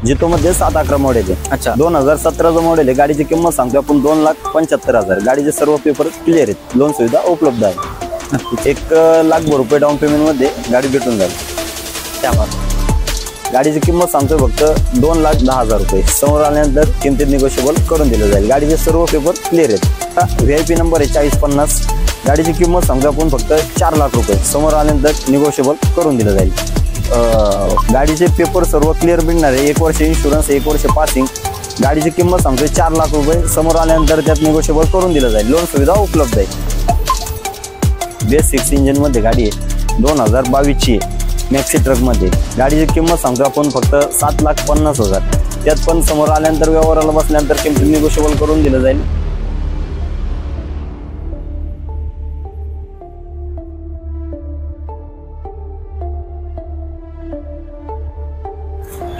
जितो मध्ये 7-11 मॉडेल आहे। अच्छा 2017चं मॉडेल आहे। गाडीची किंमत सांगतो आपण 2,75,000। गाडीचे सर्व पेपर क्लिअर आहेत, लोन सुविधा उपलब्ध आहे। 1,00,000 रुपये डाऊन पेमेंट मध्ये गाडी भेटून जाईल। त्यामध्ये गाडीची किंमत सांगतो फक्त 2,10,000 रुपये। समोर आल्यानंतर किमतीत निगोशिएबल करून दिलं जाईल। गाडीचे सर्व पेपर क्लिअर आहेत। VIP नंबर आहे 4050। गाडीची किंमत सांगतो आपण फक्त 4 लाख रुपये। समोर आल्यानंतर निगोशिएबल करून दिलं जाईल। गाडीचे पेपर सर्व क्लिअर मिळणार आहे। 1 वर्ष इन्शुरन्स, 1 वर्ष पासिंग। गाडीची किंमत सांगतोय 4 लाख रुपये। समोर आल्यानंतर त्यात निगोशिएबल करून दिलं जाईल। लोन सुविधा उपलब्ध आहे। बेस 6 इंजिन मध्ये गाडी आहे, 2022 ची मॅक्सी ट्रक मध्ये। गाडीची किंमत सांगतो आपण फक्त 7,50,000। त्यात पण समोर आल्यानंतर व्यवहाराला बसल्यानंतर किंमत निगोशिएबल करून दिलं जाईल।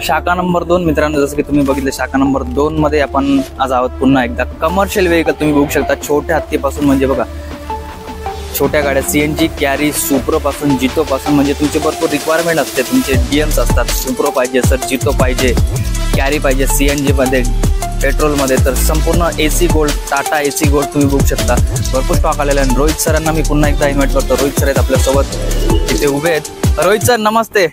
शाखा नंबर 2 मित्रांनो, जसं की तुम्ही बघितलं शाखा नंबर 2 मध्ये आपण आज आहोत पुन्हा एकदा। कमर्शियल व्हेकल तुम्ही बघू शकता, छोट्या हत्तीपासून म्हणजे बघा छोट्या गाड्या CNG कॅरी, सुप्रो पासून जितो पासून, म्हणजे तुमचे भरपूर रिक्वायरमेंट असते। तुमचे DMs असतात, सुप्रो पाहिजे सर, जितो पाहिजे, कॅरी पाहिजे CNG मध्ये, पेट्रोल मध्ये, तर संपूर्ण AC gold, Tata AC gold तुम्ही बघू शकता। भरपूर स्टॉक आलेला आहे। रोहित सरांना मी पुन्हा एकदा इन्व्हाइट करतो। रोहित सर आहेत आपल्यासोबत, इथे उभे आहेत। रोहित सर नमस्ते।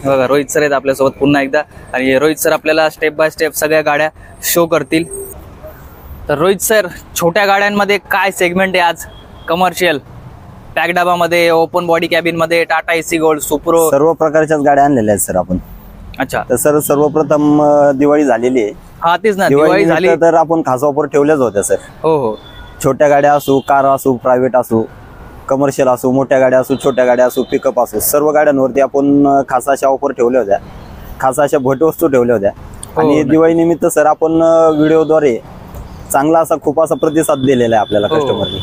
बघा रोहित सर आहेत आपल्यासोबत पुन्हा एकदा, आणि रोहित सर आपल्याला स्टेप बाय स्टेप सगळ्या गाड्या शो करतील। तर रोहित सर, छोट्या गाड्यांमध्ये काय सेगमेंट आहे आज? कमर्शियल पॅक डबामध्ये, ओपन बॉडी कॅबिन मध्ये, टाटा AC गोल्ड, सुप्रो, सर्व प्रकारच्याच गाड्या आणलेल्या आहेत सर आपण। अच्छा, तर सर सर्वप्रथम दिवाळी झालेली आहे। हा तेच ना, दिवाळी झाली तर आपण खास ऑफर ठेवल्याच होत्या सर। हो हो, छोट्या गाड्या असू, कार असू, प्रायव्हेट असू, कमर्शियल असू, मोठ्या गाड्या असू, छोट्या गाड्या असू, पिकअप असू, सर्व गाड्यांवरती आपण खास अशा ऑफर ठेवल्या होत्या, खास अशा भेटवस्तू ठेवल्या होत्या। आणि दिवाळी निमित्त सर आपण व्हिडिओद्वारे चांगला असा खूप असा प्रतिसाद दिलेला आहे आपल्याला कस्टमरने,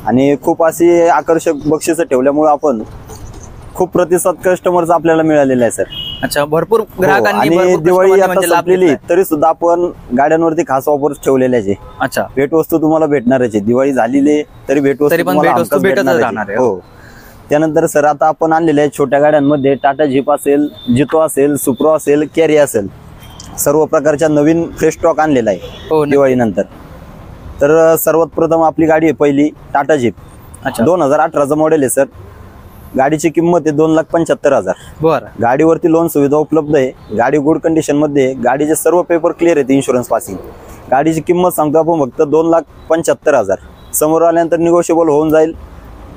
आणि खूप अशी आकर्षक बक्षिसं ठेवल्यामुळे आपण खूप प्रतिसाद कस्टमरचा आपल्याला मिळालेला आहे सर। अच्छा, भरपूर ग्राहकांनी, आणि दिवाळी आता संपलेली तरी सुद्धा आपण गाड्यांवरती खास ऑफर ठेवलेल्या आहे। अच्छा, भेटवस्तू तुम्हाला भेटणारच आहे। दिवाळी झालेली तरी भेटवस्तू भेटतच राहणार आहे। हो, त्यानंतर सर आता आपण आणलेले आहे छोट्या गाड्यांमध्ये टाटा जीप असेल, जितो असेल, सुप्रो असेल, कॅरी असेल, सर्व प्रकारच्या नवीन फ्रेश स्टॉक आणलेला आहे दिवाळी नंतर। तर सर्वात प्रथम आपली गाडी आहे पहिली टाटा जीप। अच्छा, 2018चं मॉडेल आहे सर। गाडीची किंमत आहे 2,75,000। बरं, गाडीवरती लोन सुविधा उपलब्ध आहे। गाडी गुड कंडिशन मध्ये, गाडीचे सर्व पेपर क्लिअर आहेत, इन्शुरन्स पासिंग। गाडीची किंमत सांगतो आपण फक्त 2,75,000। समोर आल्यानंतर निगोशिएबल होऊन जाईल।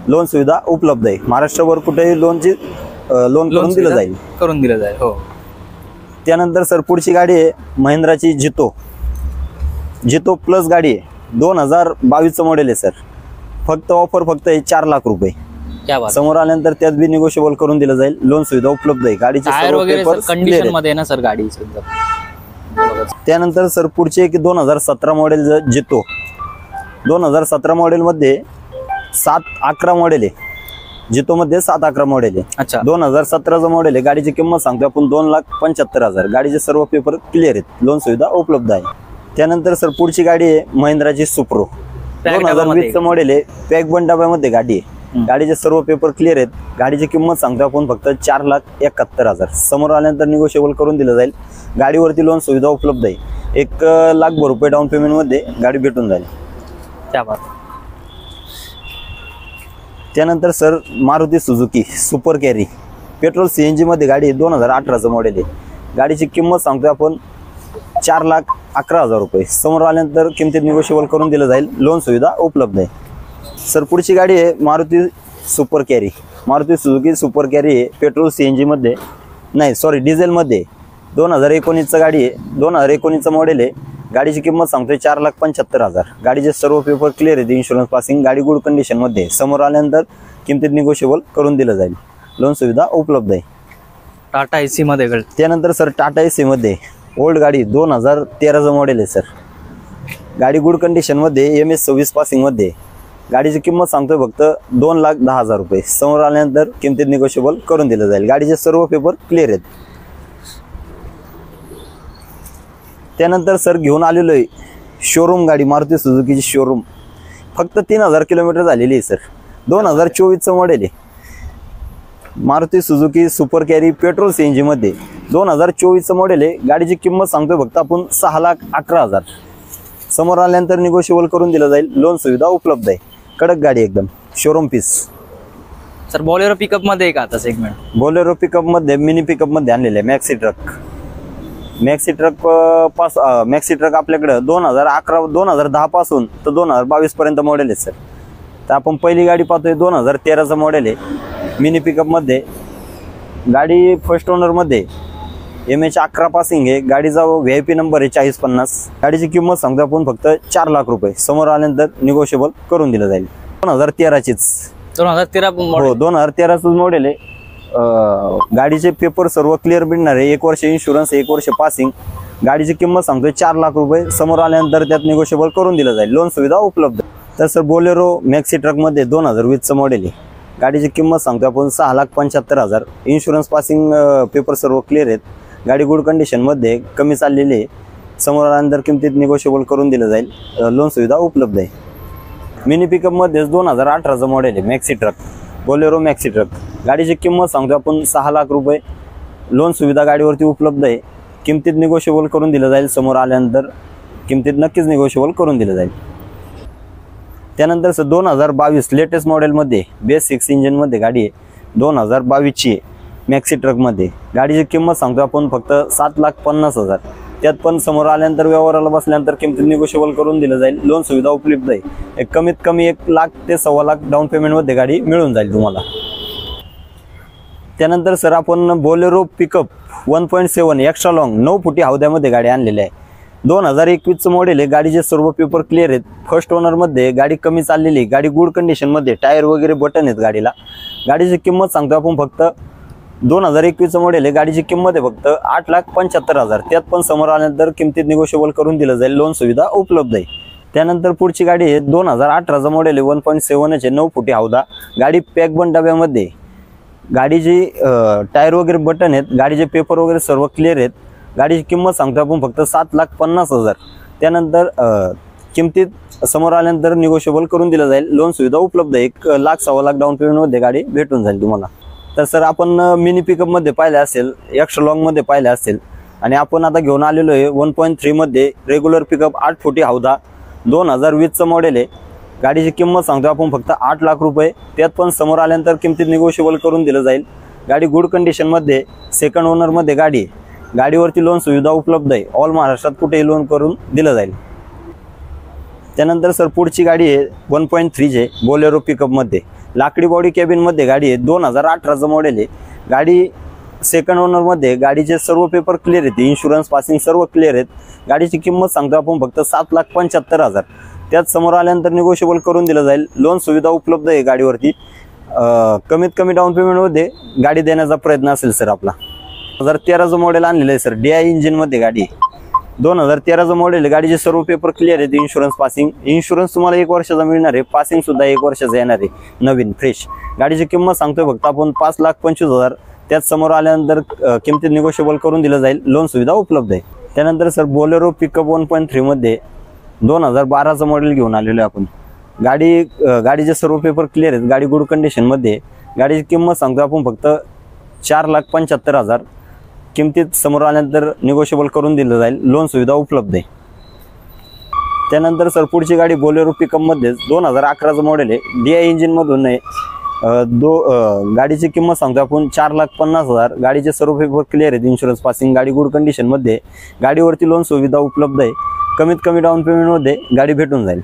लोन सुविधा उपलब्ध आहे। महाराष्ट्रभर कुठेही लोन करून दिलं जाईल। हो, त्यानंतर सर पुढची गाडी आहे महिंद्राची जितो प्लस गाडी आहे, 2022चं मॉडेल आहे सर। फक्त ऑफर फक्त 4 लाख रुपये। समोर आल्यानंतर त्यात बी निगोशिएबल करून दिलं जाईल। लोन सुविधा उपलब्ध आहे। गाडीचे सर्व पेपर कंडिशन मध्ये ना सर गाडी सुद्धा। त्यानंतर सर पुढचे की 2017 मॉडेल जितो, 2017 मॉडेल मध्ये 7-11 मॉडेल आहे। जितो मध्ये 7-11 मॉडेल आहे। अच्छा, 2017चं मॉडेल आहे। गाडीची किंमत सांगतो आपण 2,75,000। गाडीचे सर्व पेपर क्लिअर आहेत। लोन सुविधा उपलब्ध आहे। त्यानंतर सर पुढची गाडी आहे महिंद्राची सुप्रो, 2020चं मॉडेल आहे। पॅक बंद डब्यामध्ये गाडी आहे। गाडीचे सर्व पेपर क्लिअर आहेत। गाडीची किंमत सांगतो आपण फक्त 4,71,000। समोर आल्यानंतर निगोशिएबल करून दिलं जाईल। गाडीवरती लोन सुविधा उपलब्ध आहे। 1,00,000 रुपये डाऊन पेमेंट मध्ये गाडी भेटून जाईल। त्यानंतर sir Maruti Suzuki super carry, petrol CNG मध्ये गाडी आहे, 2018चं मॉडेल आहे। गाडीची किंमत सांगतोय आपण 4,11,000 रुपये। समोर आल्यानंतर किमतीत निगोशिएबल करून दिलं जाईल। लोन सुविधा उपलब्ध आहे। सर पुढची गाडी आहे Maruti super carry, Maruti Suzuki super carry आहे। पेट्रोल CNG मध्ये नाही, सॉरी, डिझेल मध्ये, 2019चं गाडी आहे, 2019चं मॉडेल आहे। गाडीची किंमत सांगतोय 4,75,000। गाडीचे सर्व पेपर क्लिअर आहेत, इन्शुरन्स पासिंग। गाडी गुड कंडिशन मध्ये। समोर आल्यानंतर किमतीत निगोशिएबल करून दिलं जाईल। लोन सुविधा उपलब्ध आहे। टाटा AC मध्ये। त्यानंतर सर टाटा AC मध्ये ओल्ड गाडी, 2013चं मॉडेल आहे सर। गाडी गुड कंडिशन मध्ये, MS 26 पासिंग मध्ये। गाडीची किंमत सांगतोय फक्त 2,10,000 रुपये। समोर आल्यानंतर किमतीत निगोशिएबल करून दिलं जाईल। गाडीचे सर्व पेपर क्लिअर आहेत। त्यानंतर सर घेऊन आलेलो आहे शोरूम गाडी, मारुती सुझुकीची शोरूम। फक्त 3,000 किलोमीटर झालेली आहे सर। 2024चं मॉडेल आहे। Maruti Suzuki super carry petrol CNG मध्ये 2024चं मॉडेल आहे। गाडीची किंमत सांगतोय फक्त आपण 6,11,000। समोर आल्यानंतर निगोशिएबल करून दिलं जाईल। लोन सुविधा उपलब्ध आहे। कडक गाडी एकदम showroom piece. Sir Bolero pickup मध्ये आहे का आता सेगमेंट? बोलेरो पिकअप मध्ये मिनी पिकअप मध्ये आणलेले आहे। मॅक्सी ट्रक आपल्याकडे 2010 पासून तर 2022 पर्यंत मॉडेल आहे सर। तर आपण पहिली गाडी पाहतोय 2013चं मॉडेल आहे। मिनी पिकअप मध्ये गाडी फर्स्ट ओनर मध्ये MH11 पासिंग आहे। गाडीचा VIP नंबर आहे 4050। गाडीची किंमत सांगतो आपण फक्त 4 लाख रुपये। समोर आल्यानंतर निगोशिएबल करून दिलं जाईल। 2013चीच 2013 हो 2013चं मॉडेल आहे। गाडीचे पेपर सर्व क्लिअर भेटणार आहे। 1 वर्ष इन्शुरन्स 1 वर्ष पासिंग। गाडीची किंमत सांगतोय 4 लाख रुपये। समोर आल्यानंतर त्यात निगोशिएबल करून दिलं जाईल। लोन सुविधा उपलब्ध। तर सर बोलेरो मॅक्सी ट्रक मध्ये 2020चं मॉडेल आहे। गाडीची किंमत सांगतो आपण 6,75,000। इन्शुरन्स पासिंग पेपर सर्व क्लिअर आहेत। गाडी गुड कंडिशन मध्ये कमी चाललेली आहे। समोर आल्यानंतर किमतीत निगोशिएबल करून दिलं जाईल। लोन सुविधा उपलब्ध आहे। मिनी पिकअप मध्ये 2018चं मॉडेल आहे। Maxi truck Bolero maxi truck. गाडीची किंमत सांगतो आपण 6 लाख रुपये। लोन सुविधा गाडीवरती उपलब्ध आहे। किमतीत निगोशिएबल करून दिलं जाईल। समोर आल्यानंतर किमतीत नक्कीच निगोशिएबल करून दिलं जाईल। त्यानंतर 2022 लेटेस्ट मॉडेलमध्ये बेस 6 इंजिन मध्ये गाडी आहे। 2022ची आहे मॅक्सी ट्रक मध्ये। गाडीची किंमत सांगतो आपण फक्त 7,50,000। त्यात पण समोर आल्यानंतर व्यवहाराला बसल्यानंतर किमतीत निगोशिएबल करून दिलं जाईल। लोन सुविधा उपलब्ध आहे। कमीत कमी 1 लाख ते 1.25 लाख डाऊन पेमेंट मध्ये गाडी मिळून जाईल तुम्हाला। त्यानंतर सर आपण बोलेरो पिकअप 1.7 एक्स्ट्रा लॉंग 9 फुटी हौद्यामध्ये गाडी आणलेली आहे। 2021चं मॉडेल आहे। गाडीचे सर्व पेपर क्लिअर आहेत। फर्स्ट ओनर मध्ये गाडी कमी चाललेली, गाडी गुड कंडिशन मध्ये, टायर वगैरे बटन आहेत गाडीला। गाडीची किंमत सांगतो आपण फक्त 2021चं मॉडेल आहे। गाडीची किंमत आहे फक्त 8,75,000। त्यात पण समोर आल्यानंतर किमतीत निगोशिएबल करून दिलं जाईल। लोन सुविधा उपलब्ध आहे। त्यानंतर पुढची गाडी आहे 2018चं मॉडेल आहे। 1.7 9 फुटी हौदा। गाडी पॅक बन डब्यामध्ये। गाडीची टायर वगैरे बटन आहेत। गाडीचे पेपर वगैरे सर्व क्लिअर आहेत। गाडीची किंमत सांगतो आपण फक्त 7,50,000। त्यानंतर किमतीत समोर आल्यानंतर निगोशिएबल करून दिलं जाईल। लोन सुविधा उपलब्ध आहे। 1 लाख 1.25 लाख डाऊन पेमेंट मध्ये गाडी भेटून जाईल तुम्हाला। तर सर आपण मिनी पिकअप मध्ये पाहिले असेल, एक्स्ट्रा लॉंग मध्ये पाहिले असेल, आणि आपण आता घेऊन आलेलो आहे 1.3 मध्ये रेग्युलर पिकअप 8 फुटी हौदा। 2020चं मॉडेल आहे। गाडीची किंमत सांगतो आपण फक्त 8 लाख रुपये। त्यात पण समोर आल्यानंतर किमतीत निगोशिएबल करून दिलं जाईल। गाडी गुड कंडिशन मध्ये सेकंड ओनर मध्ये गाडी आहे। गाडीवरती लोन सुविधा उपलब्ध आहे। ऑल महाराष्ट्रात कुठेही लोन करून दिलं जाईल। त्यानंतर सर पुढची गाडी आहे 1.3 आहे बोलेरो पिकअप मध्ये। लाकडी बॉडी कॅबिन मध्ये गाडी आहे। 2018चं मॉडेल आहे। गाडी सेकंड ओनर मध्ये, गाडीचे सर्व पेपर क्लिअर आहेत। इन्शुरन्स पासिंग सर्व क्लिअर आहेत। गाडीची किंमत सांगतो आपण फक्त 7,75,000। त्यात समोर आल्यानंतर निगोशिएबल करून दिलं जाईल। लोन सुविधा उपलब्ध आहे गाडीवरती। कमीत कमी डाऊन पेमेंट मध्ये गाडी देण्याचा प्रयत्न असेल सर आपला। 2013चं मॉडेल आणलेलं आहे सर। DI इंजिन मध्ये गाडी आहे। 2013चं मॉडेल, गाडीचे सर्व पेपर क्लिअर आहेत। इन्शुरन्स पासिंग, इन्शुरन्स तुम्हाला 1 वर्षाचा मिळणार आहे। पासिंग सुद्धा 1 वर्षाचा येणार आहे नवीन फ्रेश। गाडीची किंमत सांगतोय फक्त आपण 5,25,000। त्यात समोर आल्यानंतर किमतीत निगोशिएबल करून दिलं जाईल। लोन सुविधा उपलब्ध आहे। त्यानंतर सर बोलेरो पिकअप 1.3 मध्ये 2012चं मॉडेल घेऊन आलेलो आहे आपण। गाडीचे सर्व पेपर क्लिअर आहेत। गाडी गुड कंडिशन मध्ये। गाडीची किंमत सांगतो आपण फक्त 4,75,000। किमतीत समोर आल्यानंतर निगोशिएबल करून दिलं जाईल। लोन सुविधा उपलब्ध आहे। त्यानंतर सर पुढची गाडी बोलेरो पिकअप मध्ये 2011चं मॉडेल आहे। DI इंजिन मधून आहे। गाडीची किंमत सांगतो आपण 4,50,000। गाडीचे सर्व पेपर क्लिअर आहेत। इन्शुरन्स पासिंग, गाडी गुड कंडिशन मध्ये। गाडीवरती लोन सुविधा उपलब्ध आहे। कमीत कमी डाऊन पेमेंट मध्ये गाडी भेटून जाईल।